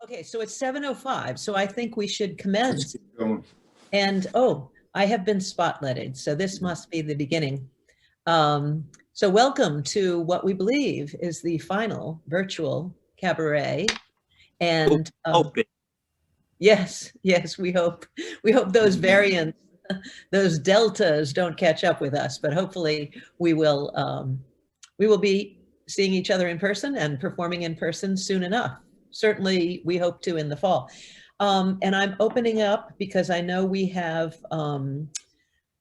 Okay, so it's 7:05, so I think we should commence. Going. And, I have been spotlighted, so this must be the beginning. So welcome to what we believe is the final virtual cabaret. And yes, we hope those variants, those deltas don't catch up with us, but hopefully we will be seeing each other in person and performing in person soon enough. Certainly we hope to in the fall. And I'm opening up because I know we have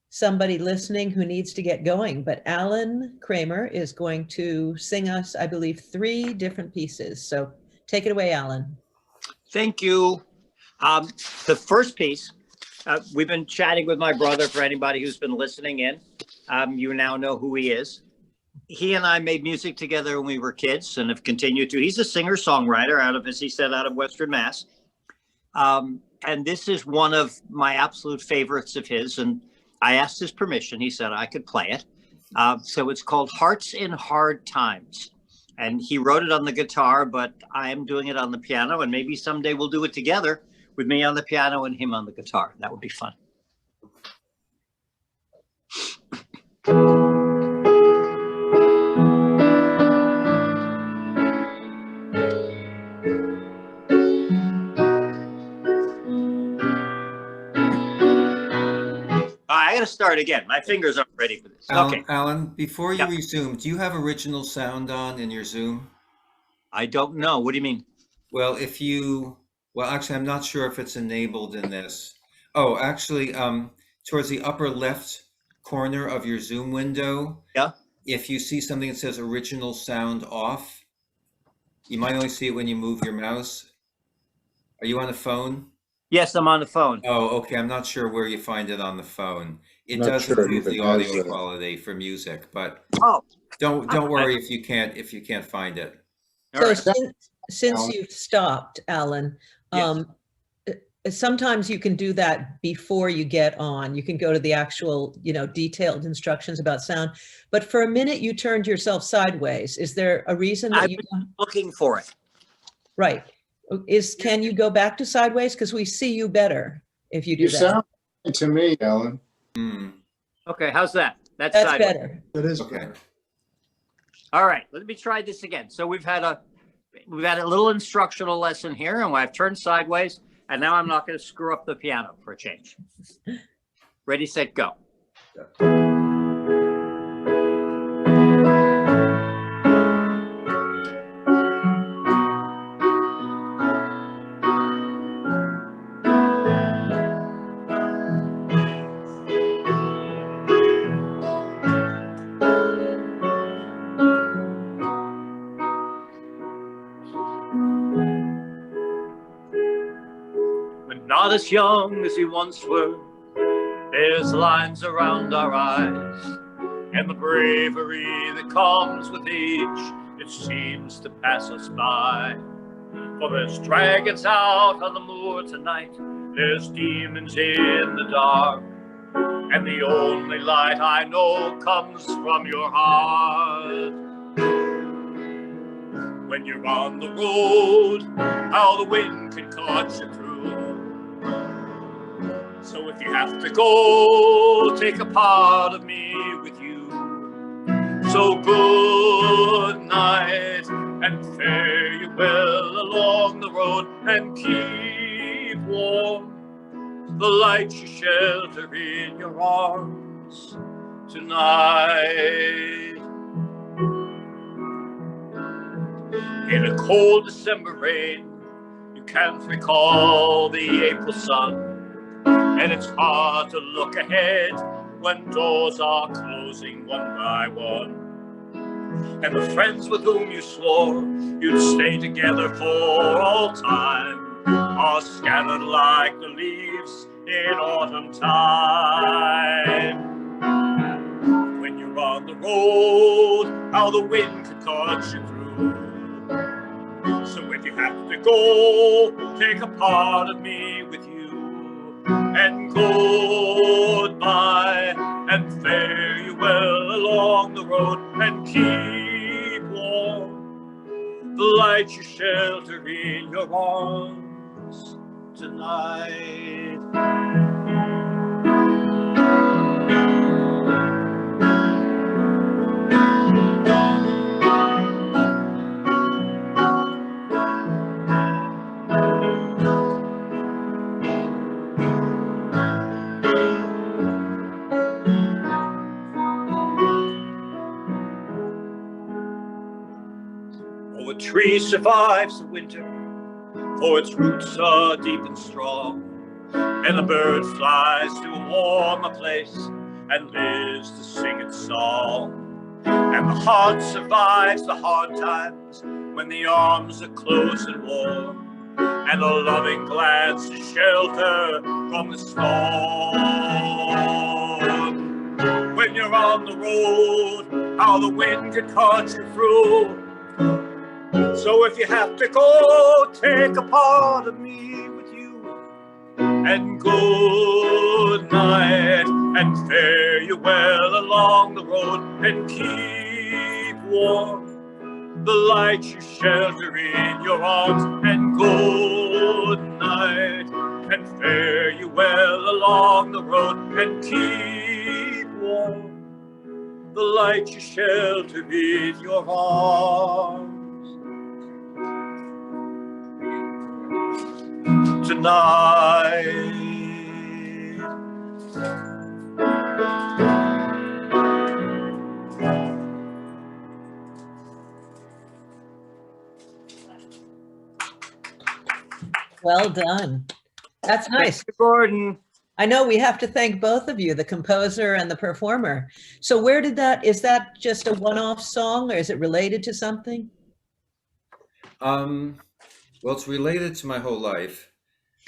somebody listening who needs to get going, but Alan Kramer is going to sing us, I believe, 3 different pieces. So take it away, Alan. Thank you. The first piece, we've been chatting with my brother. For anybody who's been listening in, you now know who he is. He and I made music together when we were kids and have continued to. He's a singer-songwriter out of, as he said, out of Western Mass. And this is one of my absolute favorites of his. And I asked his permission. He said I could play it. So it's called Hearts in Hard Times. And he wrote it on the guitar, but I am doing it on the piano. And maybe someday we'll do it together with me on the piano and him on the guitar. That would be fun. I got to start again. My fingers aren't ready for this. Okay. Alan, before you resume, do you have original sound on in your Zoom? I don't know. What do you mean? Well, actually, I'm not sure if it's enabled in this. Oh, actually, towards the upper left corner of your Zoom window. Yeah. If you see something that says original sound off, you might only see it when you move your mouse. Are you on the phone? Yes, I'm on the phone. Oh, okay. I'm not sure where you find it on the phone. It does improve the audio quality for music, but don't worry if you can't find it. So since you've stopped, Alan, sometimes you can do that before you get on. You can go to the actual, detailed instructions about sound. But for a minute, you turned yourself sideways. Is there a reason that I've been looking for it? Right. Can you go back to sideways? Because we see you better if you do that. You sound to me, Alan. Okay, how's that? That's sideways. Better. That is Okay. better. All right, let me try this again. So we've had a little instructional lesson here, and I've turned sideways, and now I'm not going to screw up the piano for a change. Ready, set, go. Not as young as we once were, there's lines around our eyes, and the bravery that comes with age, it seems to pass us by. For there's dragons out on the moor tonight, there's demons in the dark, and the only light I know comes from your heart. When you're on the road, how the wind can cut you through. So if you have to go, take a part of me with you. So good night and fare you well along the road, and keep warm the light you shelter in your arms tonight. In a cold December rain, you can't recall the April sun, and it's hard to look ahead when doors are closing one by one. And the friends with whom you swore you'd stay together for all time are scattered like the leaves in autumn time. When you're on the road, how the wind can cut you through. So if you have to go, take a part of me with you. And goodbye, and fare you well along the road, and keep warm the light you shelter in your arms tonight. Oh, a tree survives the winter, for its roots are deep and strong, and the bird flies to a warmer place and lives to sing its song. And the heart survives the hard times when the arms are close and warm, and the loving glads to shelter from the storm. When you're on the road, how the wind can cut you through. So if you have to go, take a part of me with you. And good night, and fare you well along the road, and keep warm the light you shelter in your arms. And good night, and fare you well along the road, and keep warm the light you shelter in your arms tonight. Well done. That's nice. Thank you, Gordon. I know we have to thank both of you, the composer and the performer. So where did that, is that just a one-off song or is it related to something? Well, it's related to my whole life,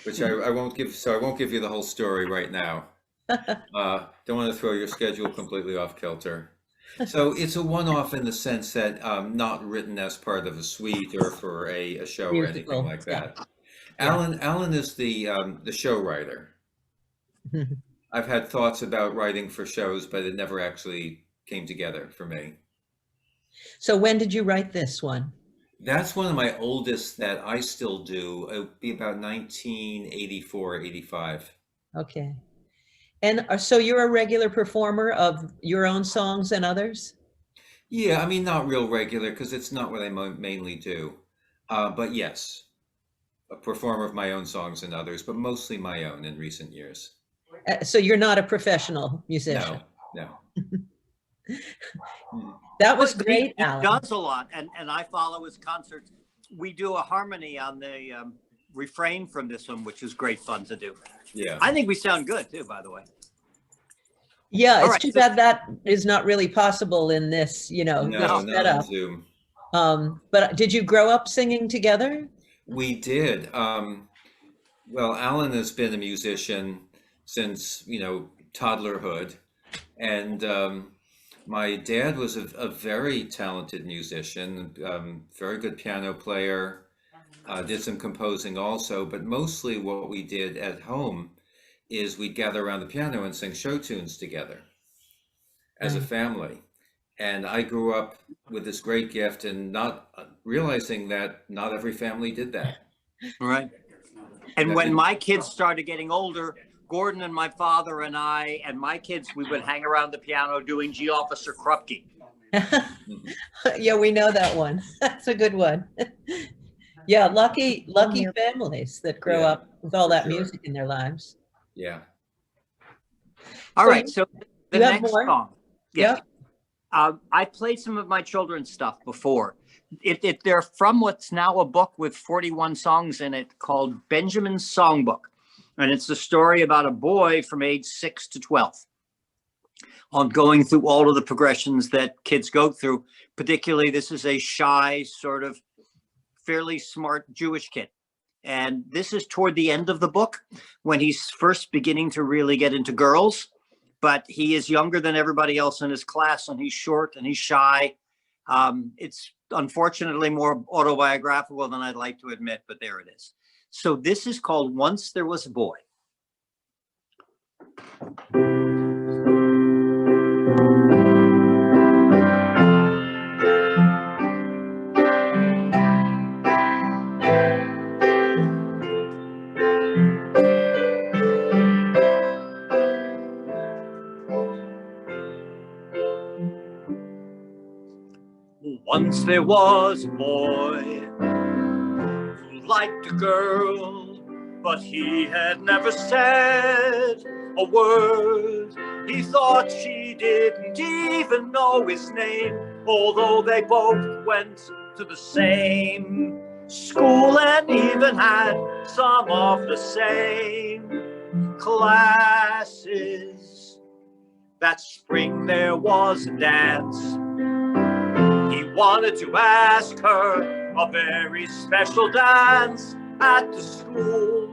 which I won't give. So I won't give you the whole story right now. Don't want to throw your schedule completely off kilter. So it's a one-off in the sense that not written as part of a suite or for a show or anything Musical, like yeah. that. Alan is the show writer. I've had thoughts about writing for shows, but it never actually came together for me. So when did you write this one? That's one of my oldest that I still do. It would be about 1984, 85. Okay. And so you're a regular performer of your own songs and others? Yeah, I mean, not real regular because it's not what I mainly do. But yes, a performer of my own songs and others, but mostly my own in recent years. So you're not a professional musician? No. That was But great, he Alan. does a lot, and I follow his concerts. We do a harmony on the refrain from this one, which is great fun to do. Yeah. I think we sound good too, by the way. Yeah, All it's right, too so- bad that is not really possible in this, you know, No, this not on setup. Zoom. But did you grow up singing together? We did. Well, Alan has been a musician since, toddlerhood. And my dad was a very talented musician, very good piano player, did some composing also, but mostly what we did at home is we'd gather around the piano and sing show tunes together as a Right. family. And I grew up with this great gift and not realizing that not every family did that. Right. And when my kids started getting older, Gordon and my father and I and my kids, we would hang around the piano doing G Officer Krupke. Yeah, we know that one. That's a good one. Yeah, lucky families that grow Yeah, up with all for that sure. music in their lives. Yeah. All So right. So the you have next more? song. Yeah. I played some of my children's stuff before. They're from what's now a book with 41 songs in it called Benjamin's Songbook. And it's the story about a boy from age 6 to 12 on going through all of the progressions that kids go through. Particularly, this is a shy, sort of fairly smart Jewish kid. And this is toward the end of the book when he's first beginning to really get into girls. But he is younger than everybody else in his class, and he's short and he's shy. It's unfortunately more autobiographical than I'd like to admit, but there it is. So this is called Once There Was a Boy. Once there was a boy who liked a girl, but he had never said a word. He thought she didn't even know his name, although they both went to the same school and even had some of the same classes. That spring there was a dance. He wanted to ask her a very special dance at the school.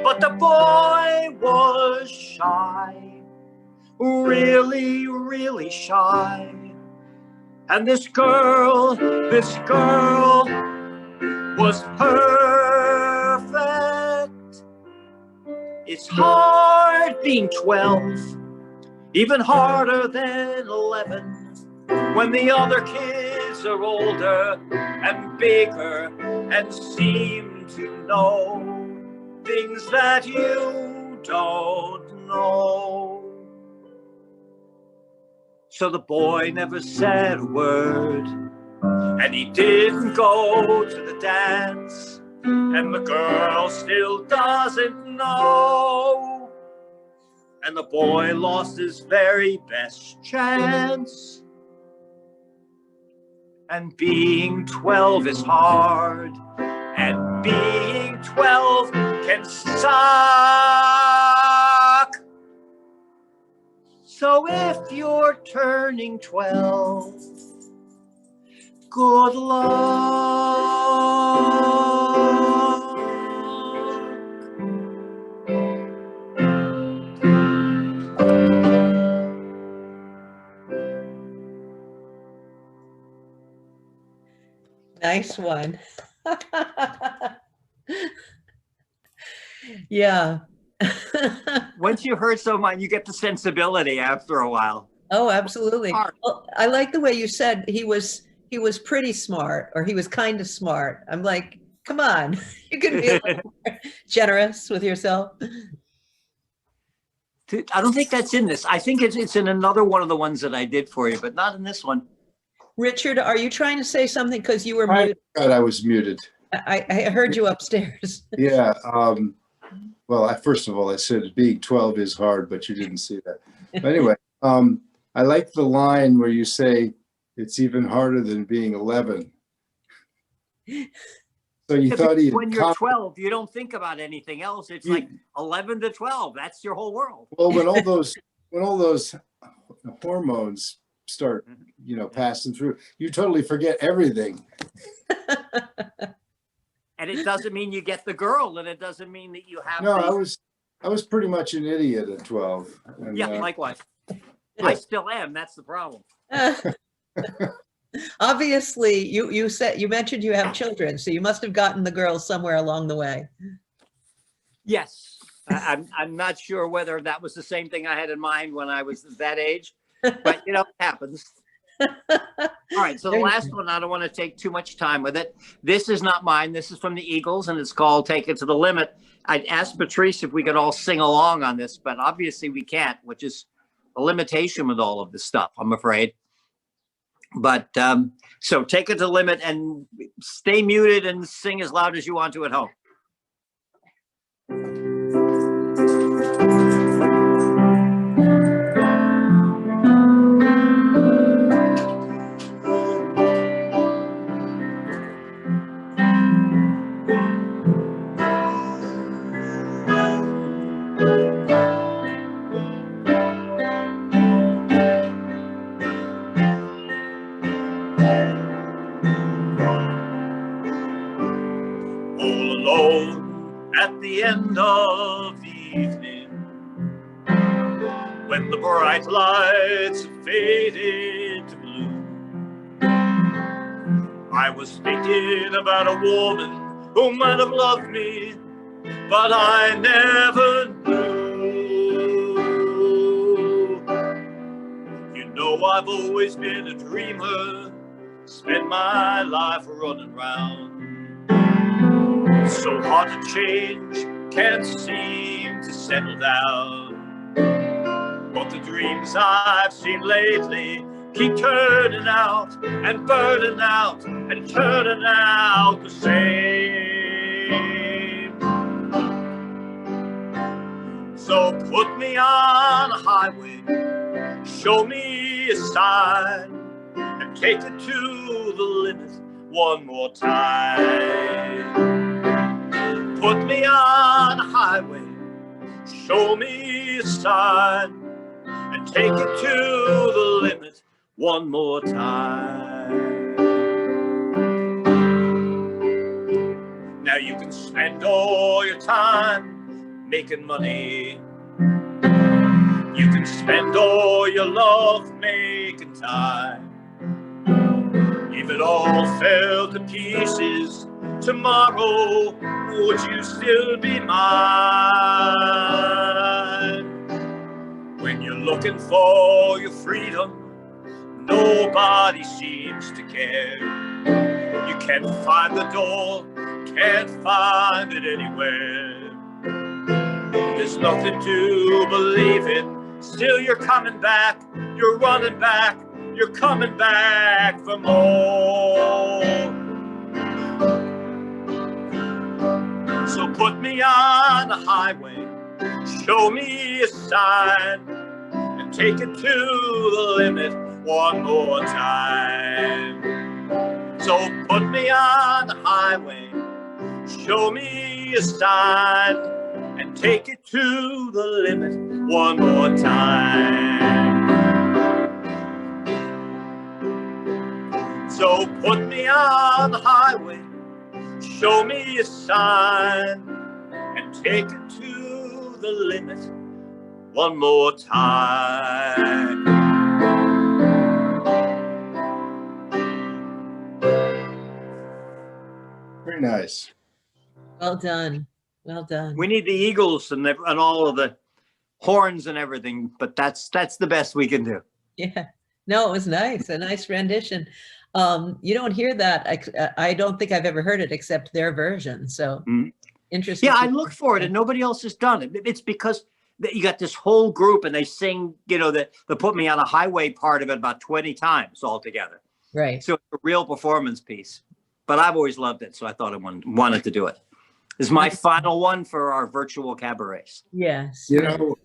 But the boy was shy, really, really shy. And this girl was perfect. It's hard being 12, even harder than 11, when the other kids are older and bigger and seem to know things that you don't know. So the boy never said a word, and he didn't go to the dance, and the girl still doesn't know. And the boy lost his very best chance. And being 12 is hard, and being 12 can suck. So if you're turning 12, good luck. Nice one. Yeah. Once you heard someone, you get the sensibility after a while. Oh, absolutely. Smart. Well, I like the way you said he was pretty smart, or he was kind of smart. I'm like, come on, you can be a little more generous with yourself. I don't think that's in this. I think it's in another one of the ones that I did for you, but not in this one. Richard, are you trying to say something? Because you were I muted. forgot I was muted. I heard you upstairs. Yeah. Well, first of all, I said being 12 is hard, but you didn't see that. But anyway, I like the line where you say it's even harder than being 11. So you thought he when you're 12, you don't think about anything else. It's like 11 to 12. That's your whole world. Well, when all those hormones start, passing through, you totally forget everything. And it doesn't mean you get the girl, and it doesn't mean that you have. No, I was pretty much an idiot at 12. And, yeah, likewise. Yeah. I still am. That's the problem. Obviously, you mentioned you have children, so you must have gotten the girls somewhere along the way. Yes, I'm not sure whether that was the same thing I had in mind when I was that age, but it happens. All right, so the last one, I don't want to take too much time with it. This is not mine. This is from the Eagles, and it's called "Take It to the Limit." I'd asked Patrice if we could all sing along on this, but obviously we can't, which is a limitation with all of this stuff, I'm afraid. But so take it to the limit and stay muted and sing as loud as you want to at home. At the end of the evening, when the bright lights faded to blue, I was thinking about a woman who might have loved me, but I never knew. You know, I've always been a dreamer, spent my life running round. So hard to change, can't seem to settle down. But the dreams I've seen lately keep turning out and burning out and turning out the same. So put me on a highway, show me a sign, and take it to the limit one more time. Put me on a highway, show me a sign, and take it to the limit one more time. Now you can spend all your time making money. You can spend all your love making time. If it all fell to pieces tomorrow, would you still be mine? When you're looking for your freedom, nobody seems to care. You can't find the door, can't find it anywhere. There's nothing to believe in, still you're coming back, you're running back, you're coming back for more. So put me on the highway, show me a sign, and take it to the limit one more time. So put me on the highway, show me a sign, and take it to the limit one more time. So put me on the highway, show me a sign, and take it to the limit one more time. Very nice. Well done. Well done. We need the Eagles and all of the horns and everything, but that's the best we can do. Yeah. No, it was nice. A nice rendition. You don't hear that. I don't think I've ever heard it except their version. So interesting. Yeah, I look for it and nobody else has done it. It's because you got this whole group and they sing, the Put Me on a Highway part of it about 20 times altogether. Right. So it's a real performance piece. But I've always loved it, so I thought I wanted to do it. This is my final one for our virtual cabarets. Yes. Here's a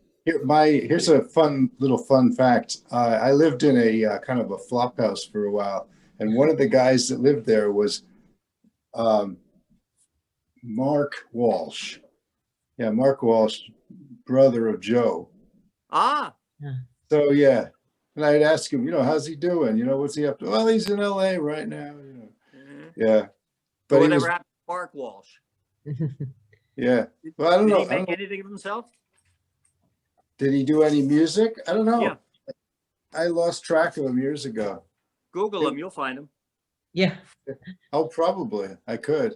little fun fact. I lived in a kind of a flop house for a while, and one of the guys that lived there was Mark Walsh. Yeah, Mark Walsh, brother of Joe. Ah. So yeah, and I'd ask him, how's he doing? What's he up to? Well, he's in LA right now. Yeah, but whatever happened to Mark Walsh? Yeah. Well, I don't know. Did he make anything of himself? Did he do any music? I don't know. Yeah. I lost track of him years ago. Google him, you'll find him. Yeah. Oh, probably. I could.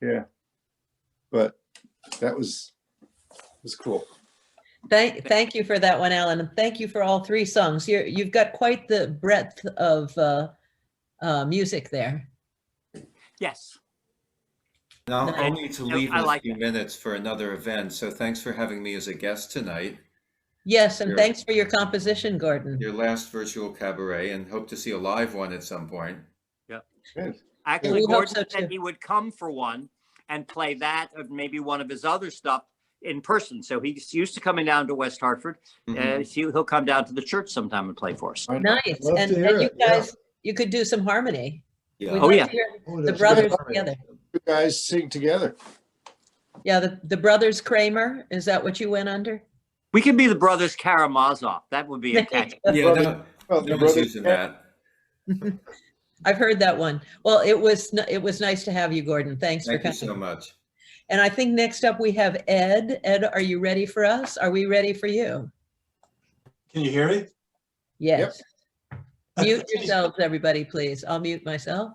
Yeah. But that was cool. Thank you for that one, Alan. And thank you for all three songs. You've got quite the breadth of music there. Yes. Now, I'll need to leave in a few that. minutes for another event, so thanks for having me as a guest tonight. Yes, and thanks for your composition, Gordon. Your last virtual cabaret, and hope to see a live one at some point. Yeah. Good. Actually, We hope Gordon so, said too. he would come for one and play that or maybe one of his other stuff in person. So he's used to coming down to West Hartford. He'll come down to the church sometime and play for us. Nice. And you guys, you could do some harmony. Yeah. We'd Oh, love yeah. to hear the brothers together. You guys sing together. Yeah, the brothers Kramer. Is that what you went under? We could be the brothers Karamazov. That would be a catch. Yeah, Well, no one's using that. I've heard that one. Well, it was nice to have you, Gordon. Thanks for Thank you coming. so much. And I think next up we have Ed. Ed, are you ready for us? Are we ready for you? Can you hear me? Yes. Mute yourselves, everybody, please. I'll mute myself.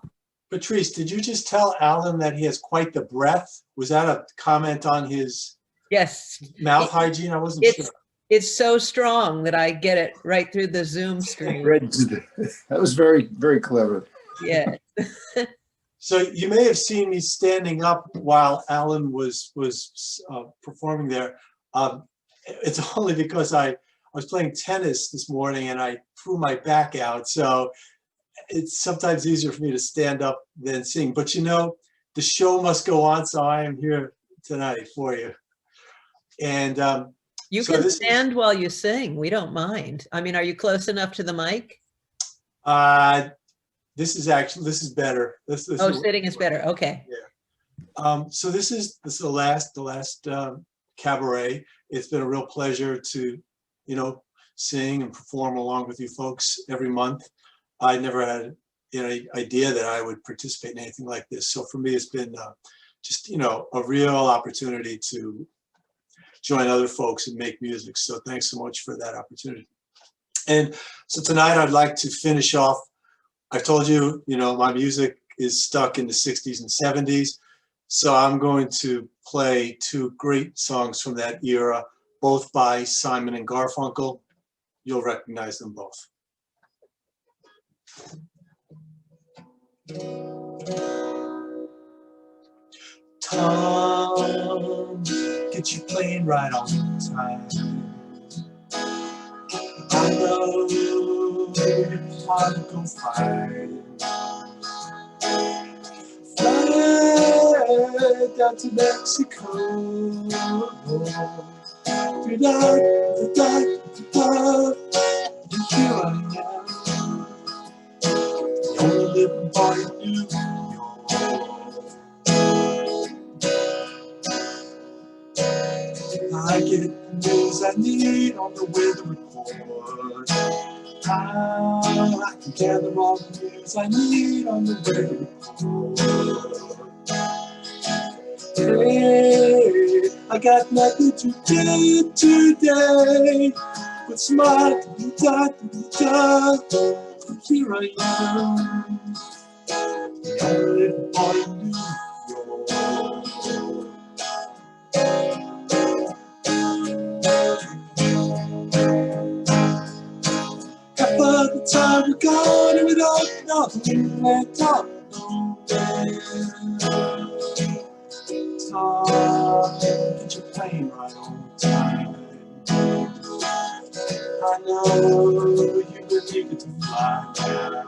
Patrice, did you just tell Alan that he has quite the breath? Was that a comment on his Yes. mouth hygiene? I wasn't sure. It's so strong that I get it right through the Zoom screen. That was very, very clever. Yeah. So you may have seen me standing up while Alan was performing there. It's only because I was playing tennis this morning and I threw my back out. So it's sometimes easier for me to stand up than sing. But you know, the show must go on, so I am here tonight for you. And you so can stand while you sing. We don't mind. I mean, are you close enough to the mic? This is better. Oh, sitting is better. Okay. Yeah. So this is the last cabaret. It's been a real pleasure to, you know, sing and perform along with you folks every month. I never had any idea that I would participate in anything like this. So for me, it's been just, you know, a real opportunity to join other folks and make music. So thanks so much for that opportunity. And so tonight I'd like to finish off. I told you, you know, my music is stuck in the 60s and 70s. So I'm going to play two great songs from that era, both by Simon and Garfunkel. You'll recognize them both. Tom, get your plane right on time. I know your heart go find. Fly down to Mexico. And here I am, the only living boy in New York. I get the news I need on the weather report. I can gather all the news I need on the weather report. Hey, I got nothing to do today but smile. Here I am, the only boy in New York. Half of the time we're gone and we don't know where to talk. Tom, get your plane right on time. I know you've been eager to fly now.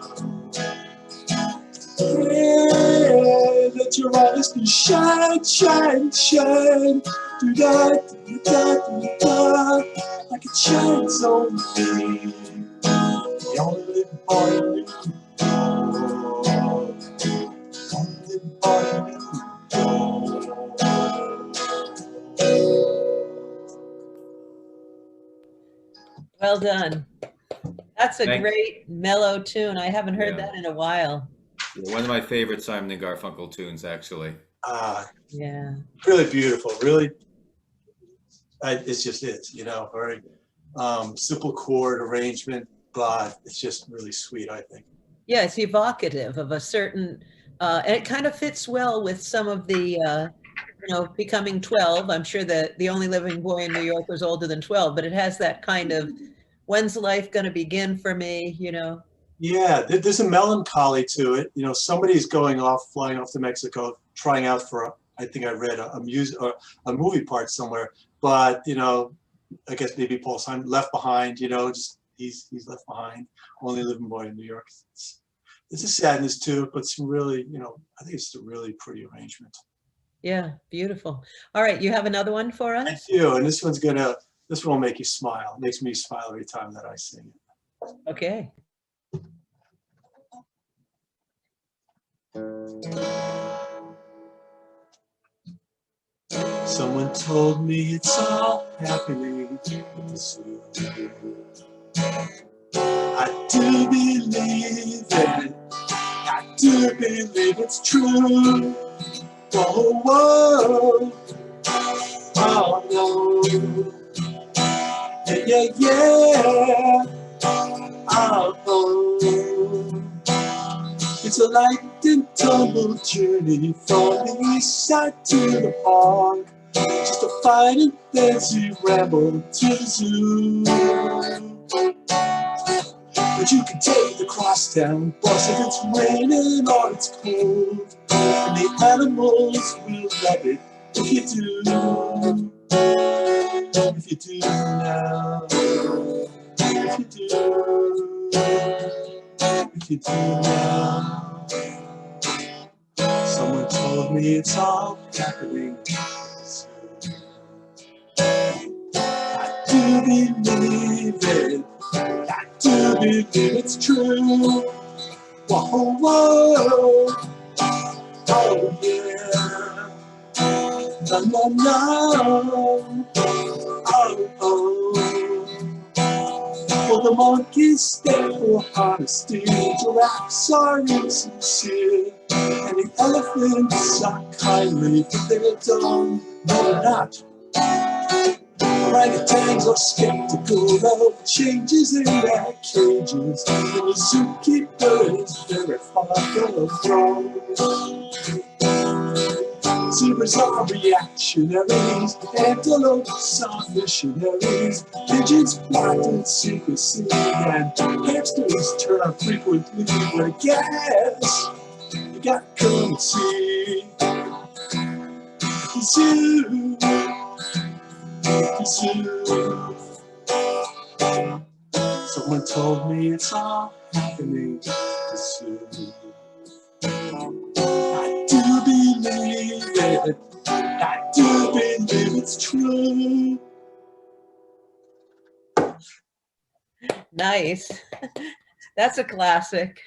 Pray that your eyes can shine, shine, shine. Do that, do that, do that, like it shines on me. The only living boy in New York. The only living boy in New York. Well done. That's a Thanks. great mellow tune. I haven't heard Yeah. that in a while. One of my favorite Simon and Garfunkel tunes, actually. Yeah. Really beautiful, really. It's just it, you know, very simple chord arrangement, but it's just really sweet, I think. Yeah, it's evocative of a certain, and it kind of fits well with some of the, you know, becoming 12. I'm sure that the only living boy in New York was older than 12, but it has that kind of, when's life going to begin for me, you know? Yeah, there's a melancholy to it. You know, somebody's flying off to Mexico, trying out for, I think I read a music or a movie part somewhere. But, you know, I guess maybe Paul Simon left behind, you know, just he's left behind, only living boy in New York. It's a sadness too, but it's really, you know, I think it's a really pretty arrangement. Yeah, beautiful. All right, you have another one for us? Thank you. And this one will make you smile. It makes me smile every time that I sing it. Okay. Someone told me it's all happening with the zoo. I do believe it. I do believe it's true. Whoa, whoa. Oh no. Yeah, yeah, yeah. Oh. It's a light and tumble journey from the east side to the park. Just a fine and fancy ramble to the zoo. But you can take the crosstown bus if it's raining or it's cold. And the animals will love it if you do. If you do now, if you do, if you do now. Someone told me it's all happening soon. I do believe it. I do believe it's true. Whoa, whoa, oh yeah. No, no, no. Oh, oh. Well, the monkeys stay for honesty, giraffes are insincere, and the elephants are kindly, but they're dumb. No, they're not. Orangutans are skeptical of changes in their cages, and the zookeeper is very fond of drones. Zebras are reactionaries, antelopes are missionaries, pigeons plot in secrecy, and hamsters turn frequently. But I guess you gotta come and see the zoo, the zoo. Someone told me it's all happening soon. I do believe it. I do believe it's true. Nice. That's a classic.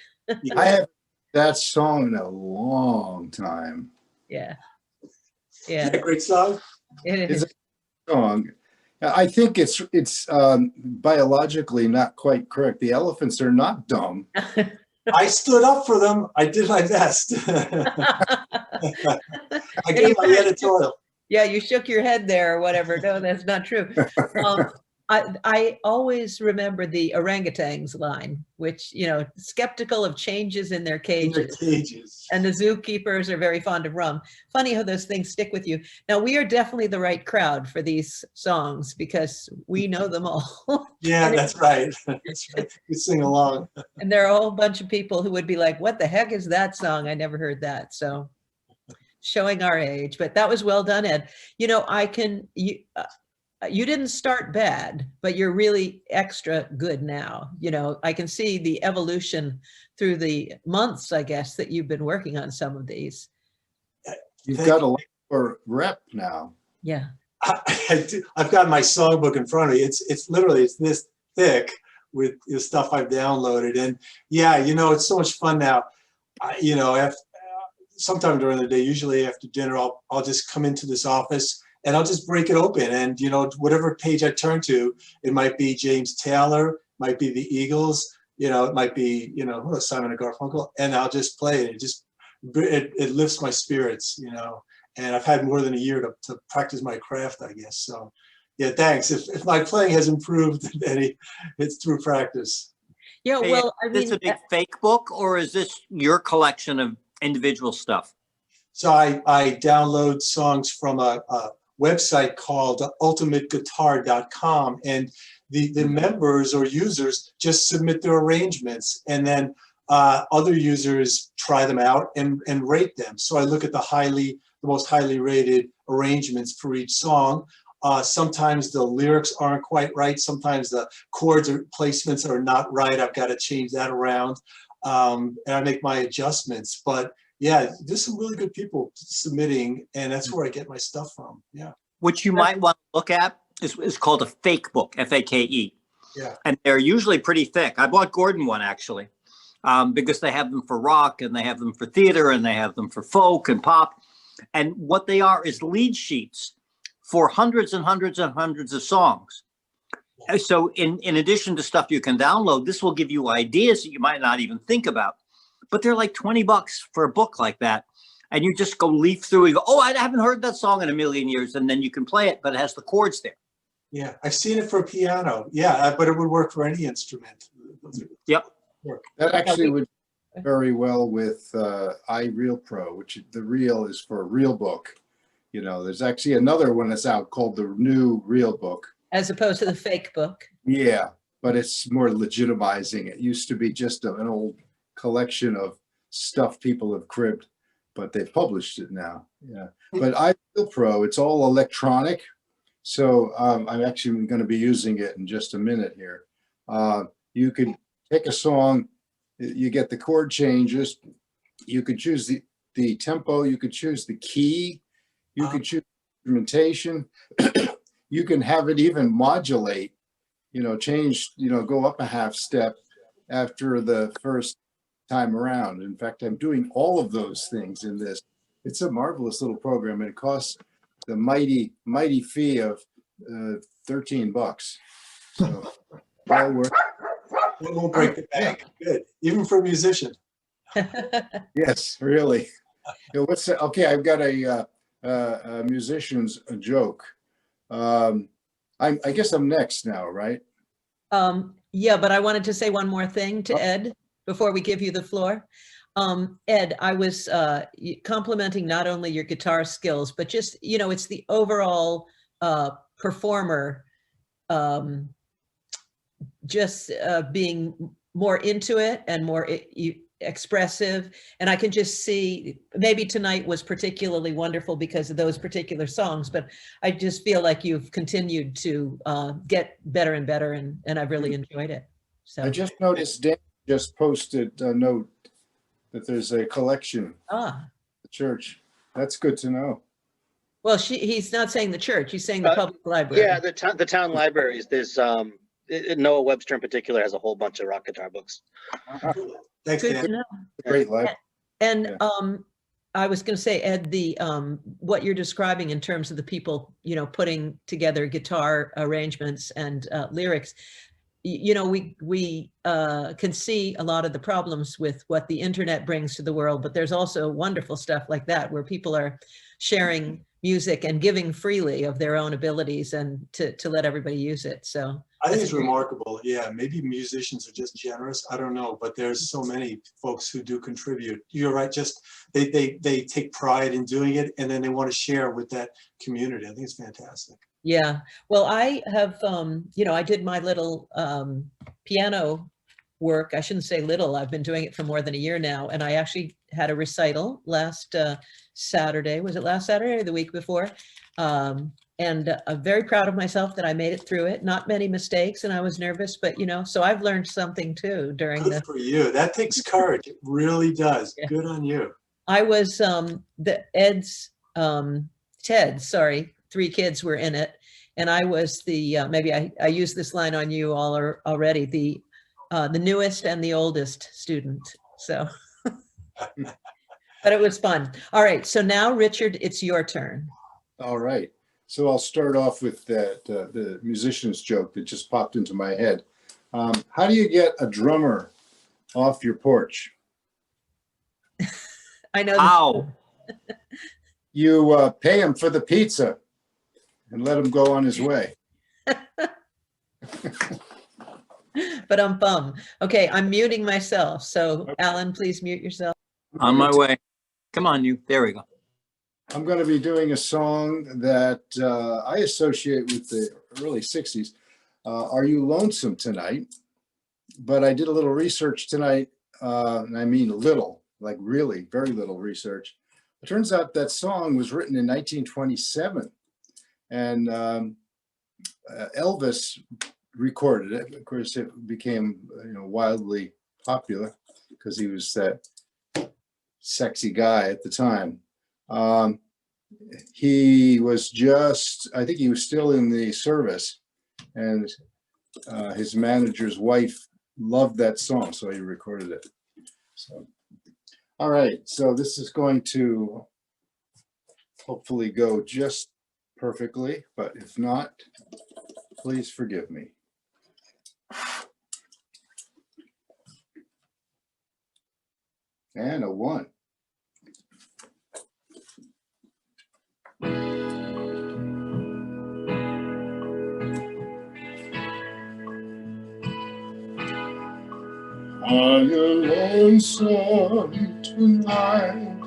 I have that song in a long time. Yeah. Yeah, Yeah. great song. It It's is. a song. I think it's biologically not quite correct. The elephants are not dumb. I stood up for them. I did my best. I gave my editorial. Yeah, you shook your head there or whatever. No, that's not true. I always remember the orangutans line, which, you know, skeptical of changes in their In their cages. cages. And the zookeepers are very fond of rum. Funny how those things stick with you. Now, we are definitely the right crowd for these songs because we know them all. Yeah, that's right. That's right. We sing along. And there are a whole bunch of people who would be like, what the heck is that song? I never heard that. So showing our age, but that was well done, Ed. You know, you didn't start bad, but you're really extra good now. You know, I can see the evolution through the months, I guess, that you've been working on some of these. You've got a lot more rep now. Yeah. I've got my songbook in front of me. It's literally, it's this thick with the stuff I've downloaded. And yeah, you know, it's so much fun now. You know, sometime during the day, usually after dinner, I'll just come into this office and I'll just break it open. And, you know, whatever page I turn to, it might be James Taylor, might be the Eagles, you know, it might be, you know, Simon and Garfunkel, and I'll just play it. It lifts my spirits, you know, and I've had more than a year to practice my craft, I guess. So yeah, thanks. If my playing has improved any, it's through practice. Yeah, Hey, well, I is this mean, a big fake book or is this your collection of individual stuff? So I download songs from a website called ultimateguitar.com, and the members or users just submit their arrangements, and then other users try them out and rate them. So I look at the most highly rated arrangements for each song. Sometimes the lyrics aren't quite right. Sometimes the chords or placements are not right. I've got to change that around, and I make my adjustments. But yeah, there's some really good people submitting, and that's where I get my stuff from. Yeah. What you might want to look at is called a fake book, F-A-K-E. Yeah. And they're usually pretty thick. I bought Gordon one actually, because they have them for rock and they have them for theater and they have them for folk and pop. And what they are is lead sheets for hundreds and hundreds and hundreds of songs. So in addition to stuff you can download, this will give you ideas that you might not even think about. But they're like $20 for a book like that. And you just go leaf through and go, oh, I haven't heard that song in a million years. And then you can play it, but it has the chords there. Yeah, I've seen it for piano. Yeah, but it would work for any instrument. Yep. That actually would very well with iReal Pro, which the real is for a real book. You know, there's actually another one that's out called the new real book. as opposed to the fake book. Yeah, but it's more legitimizing. It used to be just an old collection of stuff people have cribbed, but they've published it now. Yeah, but iReal Pro, it's all electronic. So I'm actually going to be using it in just a minute here. You could take a song, you get the chord changes, you could choose the tempo, you could choose the key, you could choose instrumentation, you can have it even modulate, change, go up a half step after the first time around. In fact, I'm doing all of those things in this. It's a marvelous little program, and it costs the mighty fee of $13. So all work. It won't break the bank. Good, even for a musician. Yes, really. What's that? Okay, I've got a musician's joke. I guess I'm next now, right? Yeah, but I wanted to say one more thing to Ed before we give you the floor. Ed, I was complimenting not only your guitar skills, but just, it's the overall performer, just being more into it and more expressive. And I can just see, maybe tonight was particularly wonderful because of those particular songs, but I just feel like you've continued to get better and better, and I've really enjoyed it. So I just noticed Dan just posted a note that there's a collection at the church. That's good to know. Well, he's not saying the church, he's saying the public library. Yeah, the town libraries. There's Noah Webster in particular has a whole bunch of rock guitar books. Thanks, Good Dan. to know. Great library. And Yeah. I was going to say, Ed, the what you're describing in terms of the people, putting together guitar arrangements and lyrics, we can see a lot of the problems with what the internet brings to the world, but there's also wonderful stuff like that where people are sharing music and giving freely of their own abilities and to let everybody use it. So I think it's remarkable. Yeah, maybe musicians are just generous. I don't know, but there's so many folks who do contribute. You're right. Just they take pride in doing it, and then they want to share with that community. I think it's fantastic. yeah, well, I have, I did my little piano work. I shouldn't say little, I've been doing it for more than a year now. And I actually had a recital last Saturday. Was it last Saturday or the week before? And I'm very proud of myself that I made it through it. Not many mistakes, and I was nervous, but so I've learned something too during Good for you. That takes courage. It really does. Yeah. Good on you. I was Ted's, sorry, 3 kids were in it. And I was the, maybe I used this line on you all already, the newest and the oldest student. So, but it was fun. All right. So now, Richard, it's your turn. All right. So I'll start off with the musician's joke that just popped into my head. How do you get a drummer off your porch? I know. How? You pay him for the pizza and let him go on his way. But I'm bummed. Okay, I'm muting myself. So okay. Alan, please mute yourself. On my way. Come on, you. There we go. I'm going to be doing a song that I associate with the early 60s. Are You Lonesome Tonight? But I did a little research tonight, and I mean little, like really very little research. It turns out that song was written in 1927, and Elvis recorded it. Of course, it became wildly popular because he was that sexy guy at the time. He was I think he was still in the service, and his manager's wife loved that song, so he recorded it. So, all right, so this is going to hopefully go just perfectly, but if not, please forgive me. And a 1. Are you lonesome tonight?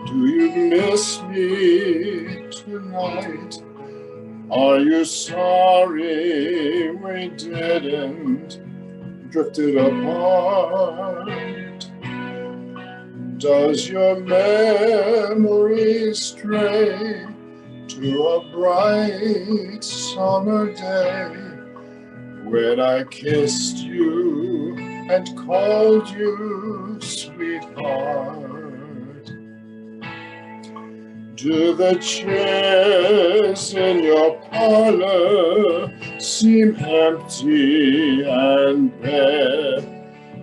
Do you miss me tonight? Are you sorry we didn't drifted apart? Does your memory stray to a bright summer day when I kissed you and called you sweetheart. Do the chairs in your parlor seem empty and bare?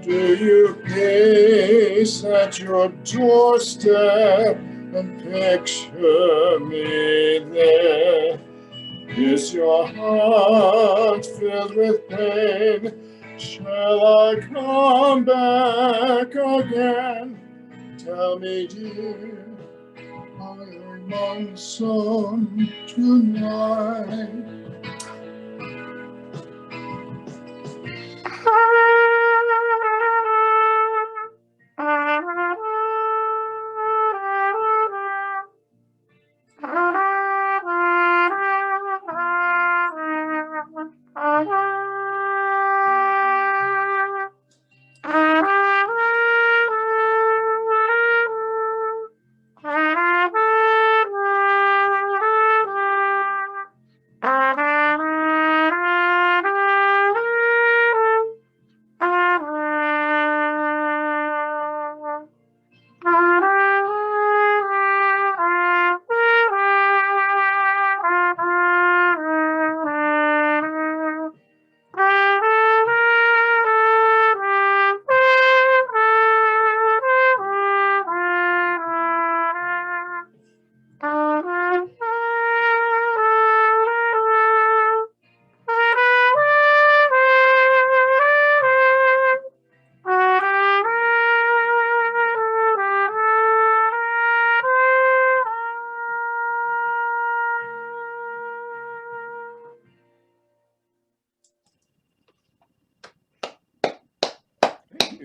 Do you gaze at your doorstep and picture me there? Is your heart filled with pain? Shall I come back again? Tell me, dear, are you lonesome tonight?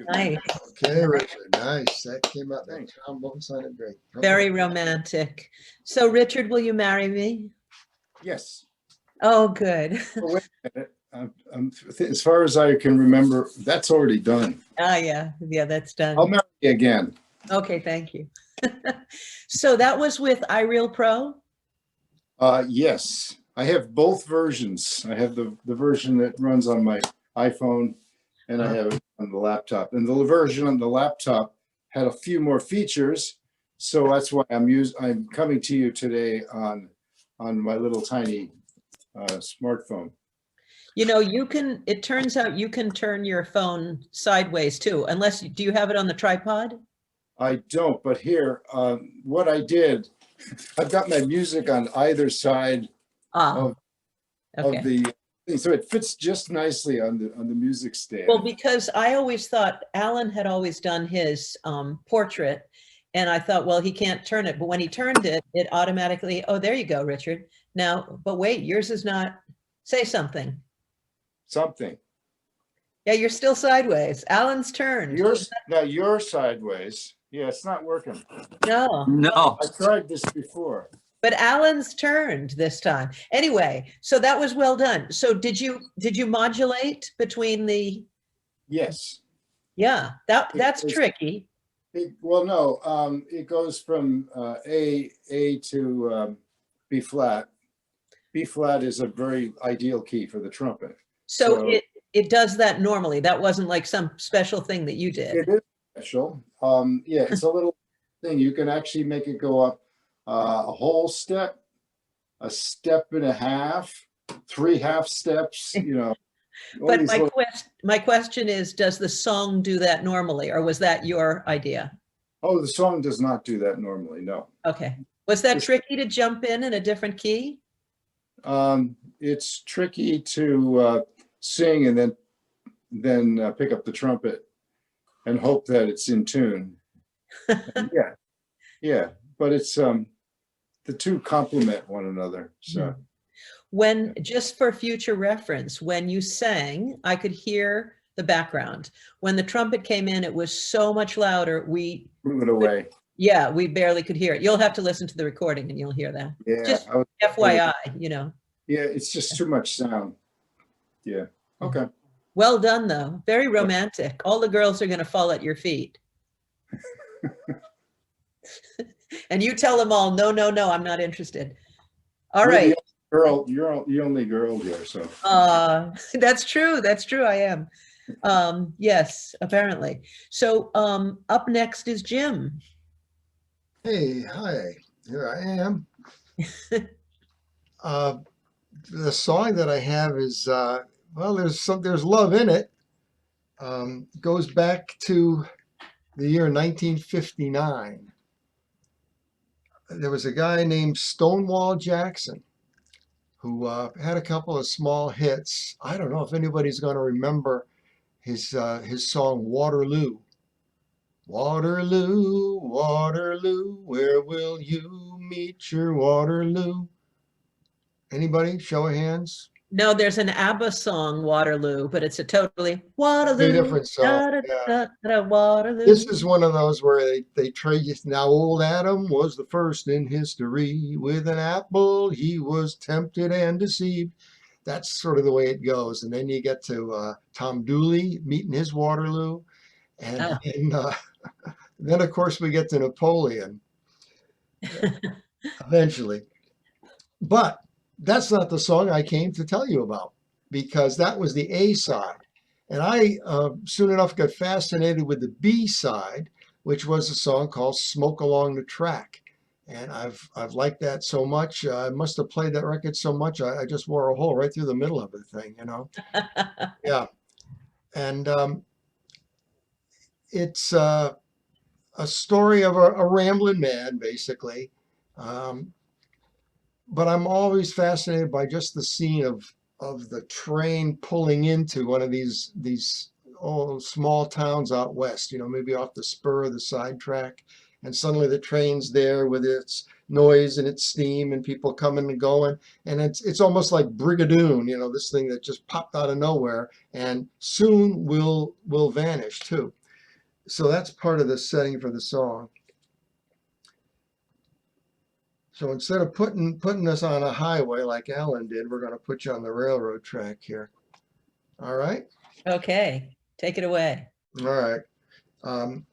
Nice. Okay, Richard, nice. That came out, that trombone sounded great. Okay. Very romantic. So Richard, will you marry me? Yes. Oh, good. Oh, wait a minute. As far as I can remember, that's already done. Yeah, that's done. I'll marry you again. Okay, thank you. So that was with iReal Pro? Yes, I have both versions. I have the version that runs on my iPhone, and I have it on the laptop. And the version on the laptop had a few more features, so that's why I'm coming to you today on my little tiny smartphone. You know, it turns out you can turn your phone sideways too, unless, do you have it on the tripod? I don't, but here, what I did, I've got my music on either side of Okay. the thing, so it fits just nicely on the music stand. Well, because I always thought Alan had always done his portrait, and I thought, well, he can't turn it. But when he turned it, it automatically, oh, there you go, Richard. Now, but wait, yours is not, say something. Something. Yeah, you're still sideways. Alan's turned. Now you're sideways. Yeah, it's not working. No. No. I tried this before. But Alan's turned this time. Anyway, so that was well done. So did you modulate between the? Yes. Yeah, that's tricky. Well, no, it goes from A to B flat. B flat is a very ideal key for the trumpet. So it does that normally. That wasn't like some special thing that you did. It is special. Yeah, it's a little thing. You can actually make it go up a whole step, a step and a half, 3 half steps, you know. But my question is, does the song do that normally, or was that your idea? Oh, the song does not do that normally, no. Okay. Was that tricky to jump in a different key? It's tricky to sing and then pick up the trumpet and hope that it's in tune. Yeah, but it's the two complement one another. So when, just for future reference, when you sang, I could hear the background. When the trumpet came in, it was so much louder. We move it away. Yeah, we barely could hear it. You'll have to listen to the recording and you'll hear that. Yeah, just FYI, you know. Yeah, it's just too much sound. Yeah. Okay. Well done, though. Very romantic. All the girls are going to fall at your feet. And you tell them all, no, no, no, I'm not interested. All You're right. the girl, you're the only girl here, so. That's true. That's true. I am. Yes, apparently. So up next is Jim. Hey, hi, here I am. Uh, the song that I have is, well, there's love in it. Goes back to the year 1959. There was a guy named Stonewall Jackson who had a couple of small hits. I don't know if anybody's going to remember his song Waterloo. Waterloo, Waterloo, where will you meet your Waterloo? Anybody? Show of hands. No, there's an ABBA song, Waterloo, but it's a totally Very Waterloo, different song. da, da, Yeah. da, da, Waterloo. This is one of those where they trade you. Now, old Adam was the first in history. With an apple, he was tempted and deceived. That's sort of the way it goes. And then you get to Tom Dooley meeting his Waterloo. And, Oh. and then, of course, we get to Napoleon eventually. But that's not the song I came to tell you about, because that was the A side. And I soon enough got fascinated with the B side, which was a song called Smoke Along the Track. And I've liked that so much. I must have played that record so much, I just wore a hole right through the middle of the thing, you know? Yeah. And it's a story of a rambling man, basically. But I'm always fascinated by just the scene of the train pulling into one of these small towns out west, you know, maybe off the spur of the sidetrack, and suddenly the train's there with its noise and its steam and people coming and going, and it's almost like Brigadoon, you know, this thing that just popped out of nowhere and soon will vanish too. So that's part of the setting for the song. So instead of putting us on a highway like Alan did, we're going to put you on the railroad track here. All right? Okay, take it away. All right. One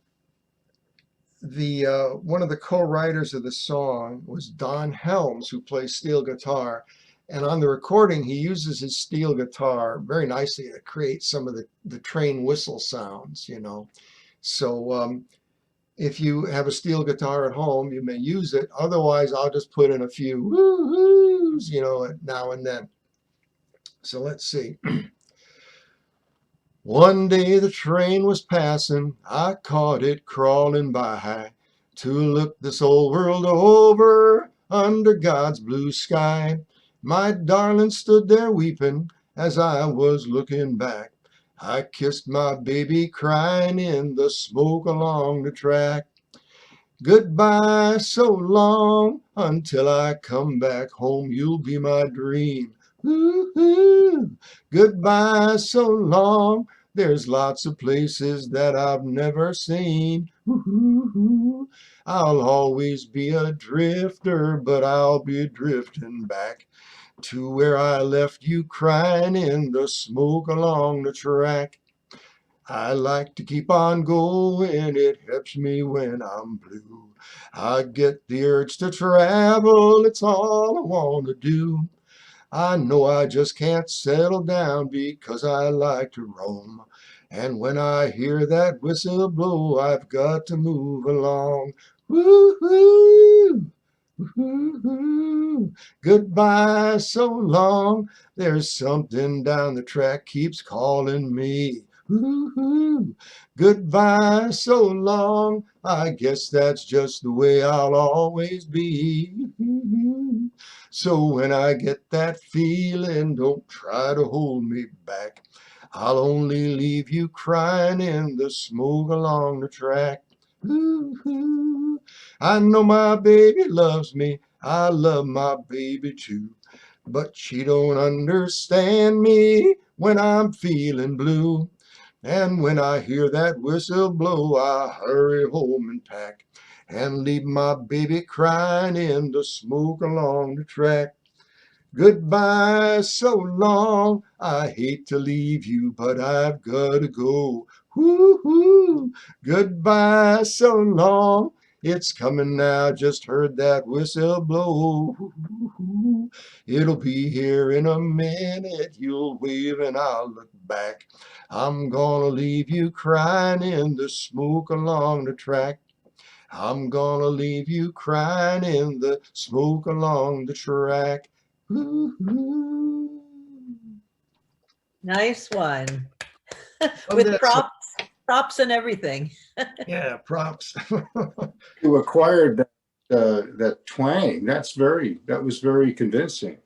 of the co-writers of the song was Don Helms, who plays steel guitar. And on the recording, he uses his steel guitar very nicely to create some of the train whistle sounds, you know. So if you have a steel guitar at home, you may use it. Otherwise, I'll just put in a few woo-hoos, you know, now and then. So let's see. One day the train was passing, I caught it crawling by to look this old world over under God's blue sky. My darling stood there weeping as I was looking back. I kissed my baby crying in the smoke along the track. Goodbye, so long, until I come back home, you'll be my dream. Ooh, goodbye, so long, there's lots of places that I've never seen. Ooh, I'll always be a drifter, but I'll be drifting back to where I left you crying in the smoke along the track. I like to keep on going, it helps me when I'm blue. I get the urge to travel, it's all I want to do. I know I just can't settle down because I like to roam. And when I hear that whistle blow, I've got to move along. Woo-hoo! Woo-hoo! Goodbye, so long. There's something down the track keeps calling me. Woo-hoo! Goodbye, so long. I guess that's just the way I'll always be. Woo-hoo! So when I get that feeling, don't try to hold me back. I'll only leave you crying in the smoke along the track. Ooh, I know my baby loves me. I love my baby too. But she don't understand me when I'm feeling blue. And when I hear that whistle blow, I hurry home and pack and leave my baby crying in the smoke along the track. Goodbye, so long. I hate to leave you, but I've got to go. Woo-hoo. Goodbye, so long. It's coming now, just heard that whistle blow. It'll be here in a minute. You'll wave and I'll look back. I'm gonna leave you crying in the smoke along the track. I'm gonna leave you crying in the smoke along the track. Ooh. Nice one. Oh, With that's- props and everything. Yeah, props. You acquired that twang. That was very convincing.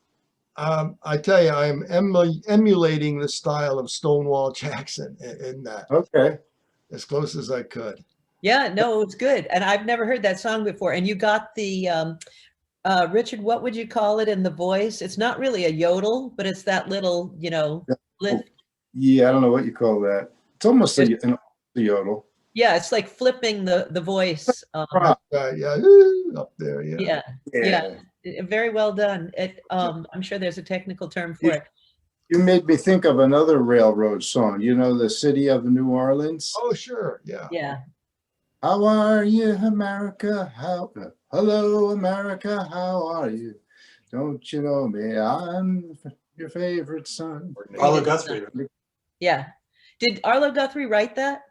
I tell you, I'm emulating the style of Stonewall Jackson in that Okay. as close as I could. Yeah, no, it was good. And I've never heard that song before. And you got the, Richard, what would you call it in the voice? It's not really a yodel, but it's that little, lift. Yeah, I don't know what you call that. It's almost an yodel. Yeah, it's like flipping the voice. Yeah, ooh, up there. Yeah. Yeah. Very well done. I'm sure there's a technical term for it. You made me think of another railroad song. You know, the City of New Orleans. Oh, sure. Yeah. Yeah. How are you, America? Hello, America. How are you? Don't you know me? I'm your favorite son. Arlo Guthrie. Yeah. Did Arlo Guthrie write that?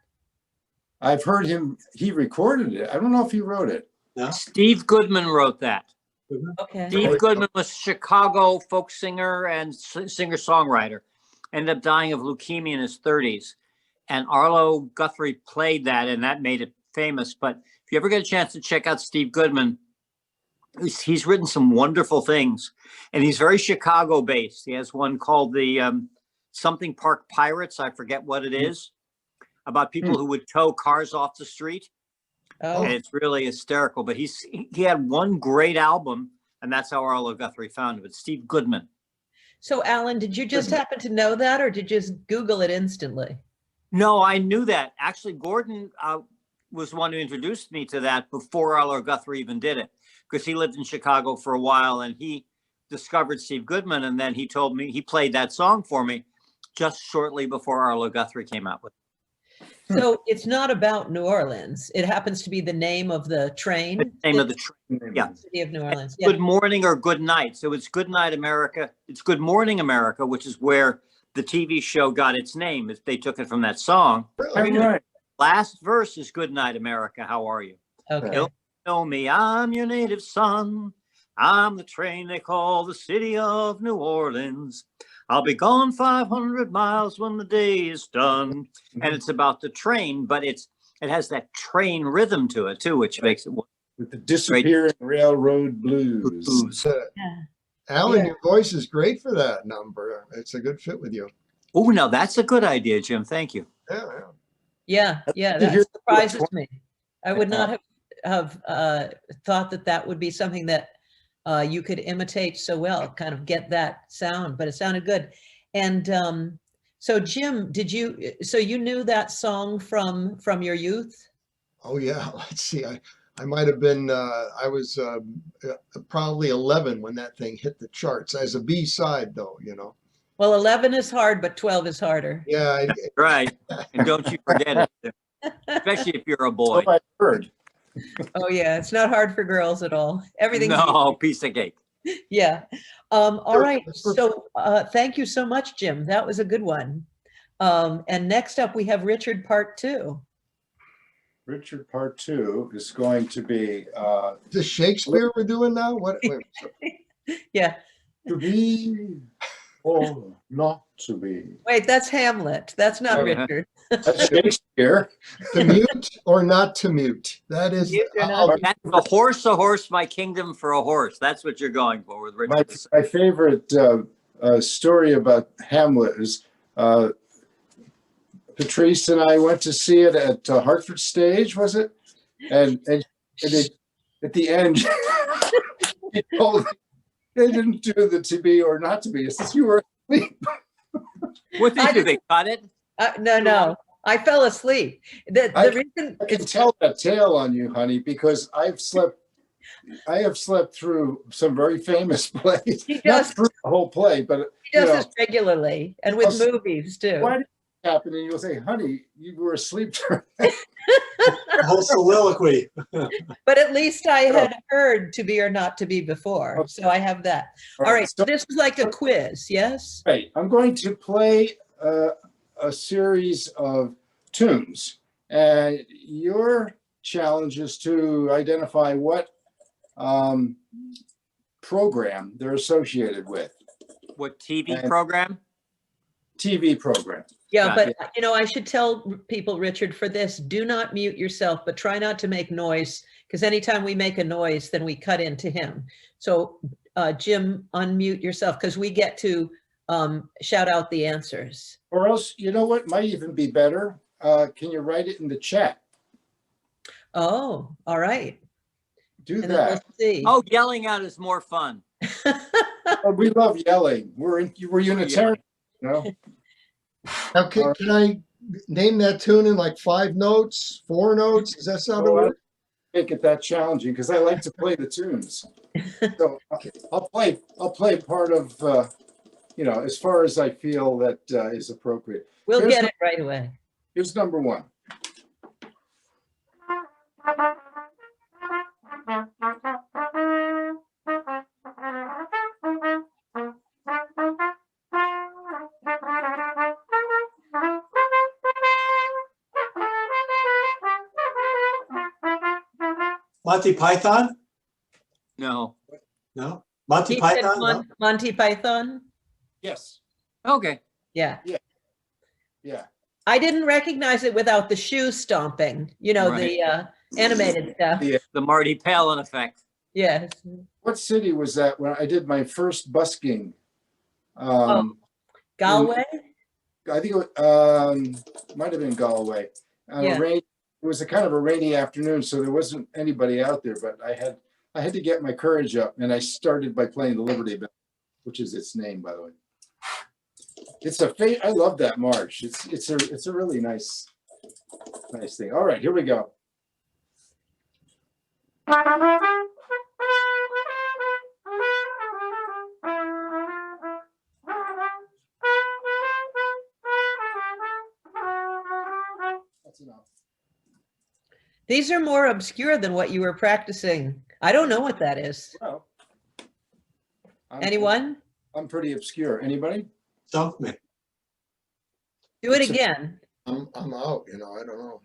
I've heard him. He recorded it. I don't know if he wrote it. No? Steve Goodman wrote that. Okay. Steve Goodman was a Chicago folk singer and singer-songwriter. Ended up dying of leukemia in his 30s. And Arlo Guthrie played that, and that made it famous. But if you ever get a chance to check out Steve Goodman, he's written some wonderful things. And he's very Chicago-based. He has one called the Something Park Pirates. I forget what it is. About people who would tow cars off the street. Oh, And it's really hysterical. But he had one great album, and that's how Arlo Guthrie found it. But Steve Goodman. so Alan, did you just happen to know that, or did you just Google it instantly? No, I knew that. Actually, Gordon was the one who introduced me to that before Arlo Guthrie even did it, because he lived in Chicago for a while, and he discovered Steve Goodman, and then he told me, he played that song for me just shortly before Arlo Guthrie came out with it. So it's not about New Orleans. It happens to be the name of the train. The name of the train. Yeah. City of New Orleans. Yeah. Good morning or good night. So it's Good Night America. It's Good Morning America, which is where the TV show got its name. They took it from that song. Right. Last verse is Good Night America. How are you? Okay. Don't know me. I'm your native son. I'm the train they call the City of New Orleans. I'll be gone 500 miles when the day is done. And it's about the train, but it has that train rhythm to it too, which makes it With the disappearing railroad blues. Yeah. Alan, Yeah. your voice is great for that number. It's a good fit with you. Oh, now that's a good idea, Jim. Thank you. Yeah. Yeah. You hear That surprises the- me. I would not have thought that would be something that you could imitate so well, kind of get that sound, but it sounded good. And so Jim, so you knew that song from your youth? Oh yeah. Let's see. I might have been, I was probably 11 when that thing hit the charts as a B-side though, you know. Well, 11 is hard, but 12 is harder. Yeah. Right. And don't you forget it, especially if you're a boy. So I heard. Oh yeah, it's not hard for girls at all. Everything's No, piece of cake. yeah. All Sure, right. that's perfect. So thank you so much, Jim. That was a good one. And next up we have Richard Part 2. Richard Part 2 is going to be Is this Shakespeare we're doing now? What? Wait, Yeah. to be or not to be. Wait, that's Hamlet. That's not Okay. Richard. That's Shakespeare. to mute or not to mute? That is. Mute or not That's a horse, my kingdom for a horse. That's what you're going for with My, Richard. my favorite story about Hamlet is Patrice and I went to see it at Hartford Stage, was it? And it, at the end, he told me they didn't do the to be or not to be. It says you were asleep. What did they do? They cut it? No. I fell asleep. The reason I can it's tell that tale on you, honey, because I have slept through some very famous plays. He Not does. through the whole play, but he does you know, this regularly and with Also, movies too. why did happen and you'll say, honey, you were asleep during The whole soliloquy. But at least I had heard to be or not to be before. Okay. So I have that. All right. So So, this is like a quiz, yes? right, I'm going to play a series of tunes, and your challenge is to identify what program they're associated with. What TV And- program? TV program. Yeah, Got but you know, I should tell people, Richard, for this, do not mute yourself, but try not to make noise, because anytime we make a noise, then we cut into him. So Jim, unmute yourself, because we get to shout out the answers. Or else, you know what might even be better? Can you write it in the chat? Oh, all right. Do And then that. let's see. Oh, yelling out is more fun. Oh, we love yelling. We're Unitarian, you know? Now, can I name that tune in like 5 notes, 4 notes? Does that sound Oh, all right? Make it that challenging because I like to play the tunes. So I'll play part of, you know, as far as I feel that is appropriate. We'll Here's get it right away. Here's number 1. Monty Python? No. No? Monty He said Python? No? Monty Python? Yes. Okay. Yeah. Yeah. I didn't recognize it without the shoe stomping, you know, Right. the animated stuff. Yeah. The Marty Palin effect. Yes. What city was that when I did my first busking? Galway? I think it might have been Galway. On Yeah. It was a kind of a rainy afternoon, so there wasn't anybody out there, but I had to get my courage up, and I started by playing the Liberty Bell, which is its name, by the way. It's I love that march. It's a really nice thing. All right, here we go. That's enough. These are more obscure than what you were practicing. I don't know what that is. Well, Anyone? I'm pretty obscure. Anybody? Stump me. Do it It's a- again. I'm out, you know, I don't know.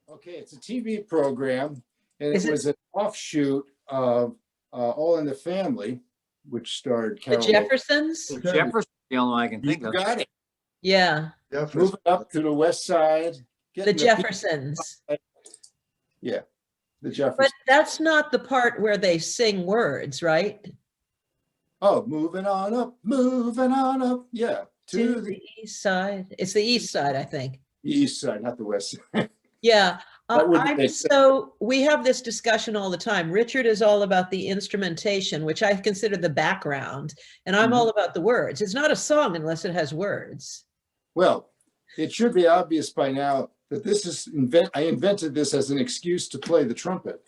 Okay, it's a TV program, and Is it it- was an offshoot of All in the Family, which starred The Carol. Jeffersons? Okay. Jefferson, the only one I can You think of. got it. Yeah, Moving up to the west side. the getting Jeffersons. The But Jeffersons. that's not the part where they sing words, right? Oh, moving on up. Yeah, To to the the east side. It's the east side, I think. east side, not the west side. Yeah. That wouldn't make sense. So we have this discussion all the time. Richard is all about the instrumentation, which I consider the background, and I'm Mhm. all about the words. It's not a song unless it has words. Well, it should be obvious by now that this is I invented this as an excuse to play the trumpet.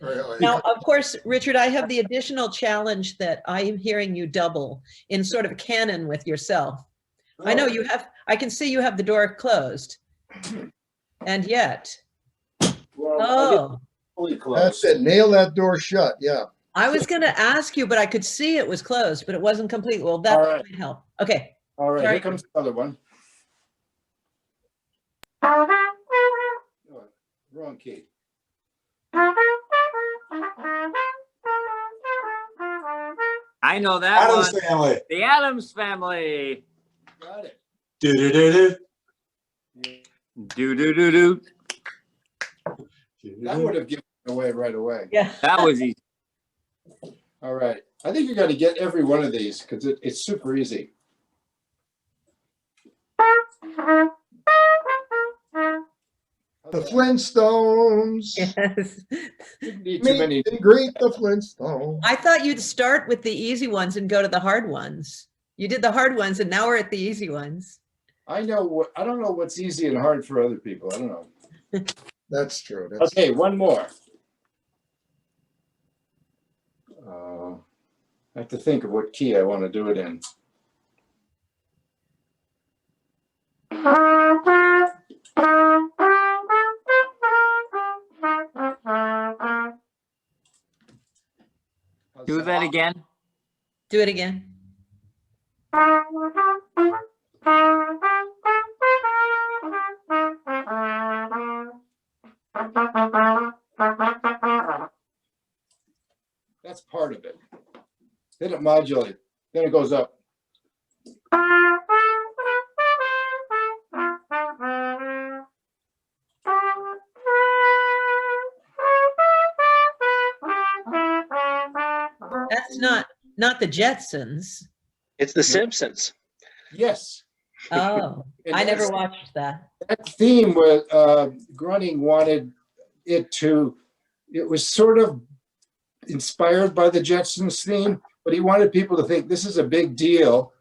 Really? Now, of course, Richard, I have the additional challenge that I am hearing you double in sort of canon with yourself. I know you have, I can see you have the door closed. And yet, Well, I oh, didn't fully That's close. it. Nail that door shut. Yeah. I was going to ask you, but I could see it was closed, but it wasn't complete. Well, that All right. might help. Okay. All right, Sorry. here comes another one. Oh, wrong key. I know that Adams one. Family. The Adams Family. Got it. Do-do-do-do. Do do do do. That would have given it away right away. Yeah. That was easy. All right. I think you got to get every one of these because it's super easy. The Flintstones. Yes. Didn't need too Meet many. and greet the Flintstones. I thought you'd start with the easy ones and go to the hard ones. You did the hard ones and now we're at the easy ones. I don't know what's easy and hard for other people. I don't know. That's true. Okay, one more. I have to think of what key I want to do it in. Do that again. Do it again. That's part of it. Then it modulates. Then it goes up. That's not the Jetsons. It's The Simpsons. Yes. Oh, And I never that's- watched that. That theme was Grunning wanted it was sort of inspired by the Jetsons theme, but he wanted people to think this is a big deal.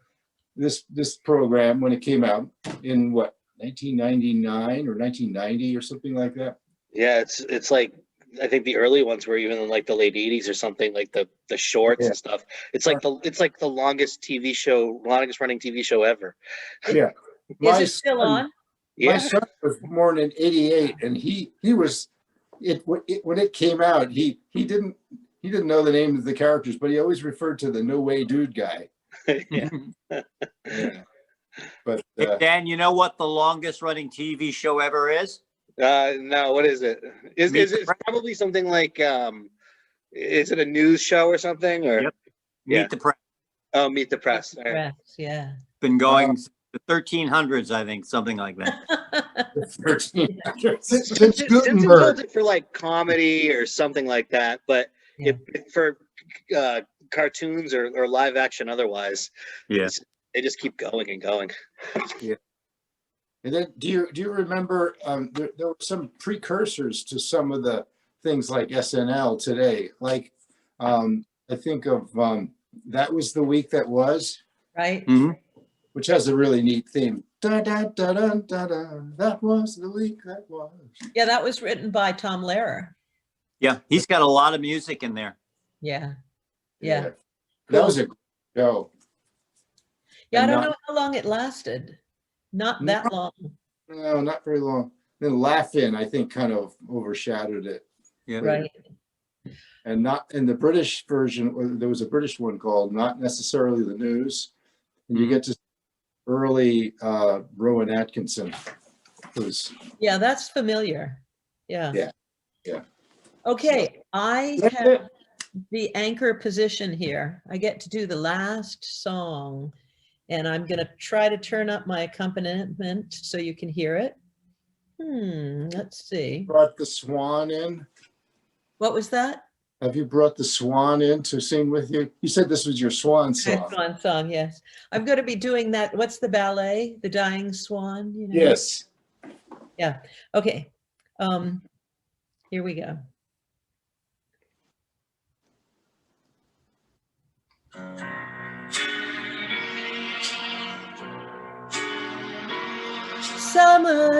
This program, when it came out in what, 1999 or 1990 or something like that. Yeah, it's like, I think the early ones were even in like the late 80s or something, like the shorts Yeah. and stuff. It's like the longest running TV show ever. Yeah. Is it still on? My Yeah. son was born in '88, and he was when it came out. He didn't know the names of the characters, but he always referred to the No Way Dude guy. Yeah. Yeah. But Hey, Dan, you know what the longest running TV show ever is? No, what is it? Is it probably something like is it a news show or something? Or Yep. Yeah. Meet the Press. Oh, Meet the Press. All right. Press, yeah. Been going to the 1300s, I think, something like that. 13. Since Simpsons Gutenberg. holds it for like comedy or something like that, but Yeah. for cartoons or live action otherwise, Yeah. they just keep going and going. And then, do you remember? There were some precursors to some of the things like SNL today. Like, I think of That Was the Week That Was, Right? Mhm. which has a really neat theme. Da, da, da, da, da, da. That was the week that was. Yeah, that was written by Tom Lehrer. Yeah, he's got a lot of music in there. Yeah. Yeah. That was a good show. Yeah, I And don't not- know how long it lasted. Not that long. No, not very long. Then Laugh-In, I think, kind of overshadowed it. Yeah. Right. And not in the British version, or there was a British one called Not Necessarily the News. And you get to early Rowan Atkinson, who's Yeah, that's familiar. Yeah. Yeah, yeah. Okay, I That's have it. the anchor position here. I get to do the last song, and I'm going to try to turn up my accompaniment so you can hear it. Let's see. brought the swan in. What was that? Have you brought the swan in to sing with you? You said this was your swan song. Swan song, yes. I'm going to be doing that. What's the ballet? The Dying Swan? You know? Yes. Yeah. Okay. Here we go.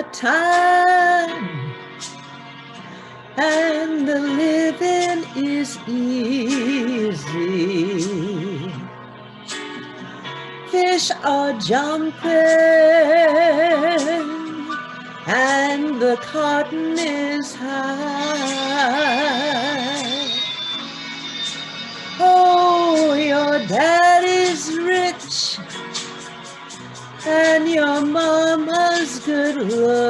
Summertime, and the living is easy. Fish are jumping, and the cotton is high. Oh, your daddy's rich, and your mama's good looking.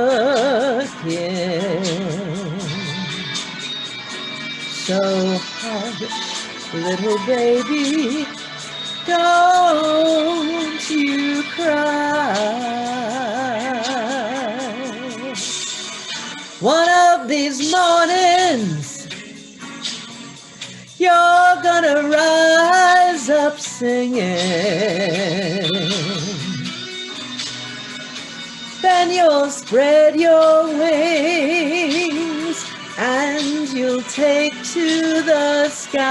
So hush, little baby, don't you cry. One of these mornings, you're gonna rise up singing. Then you'll spread your wings and you'll take to the sky.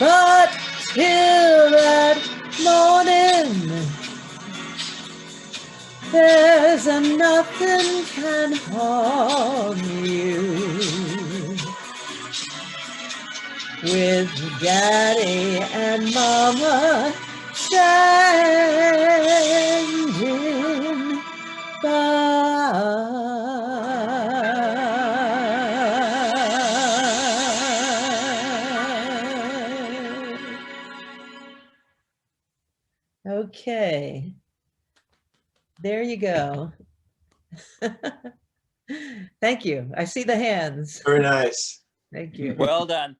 But till that morning, There's a nothing can harm you with Daddy and Mama standing by. Okay. There you go. Thank you. I see the hands. Very nice. Thank you. Well done.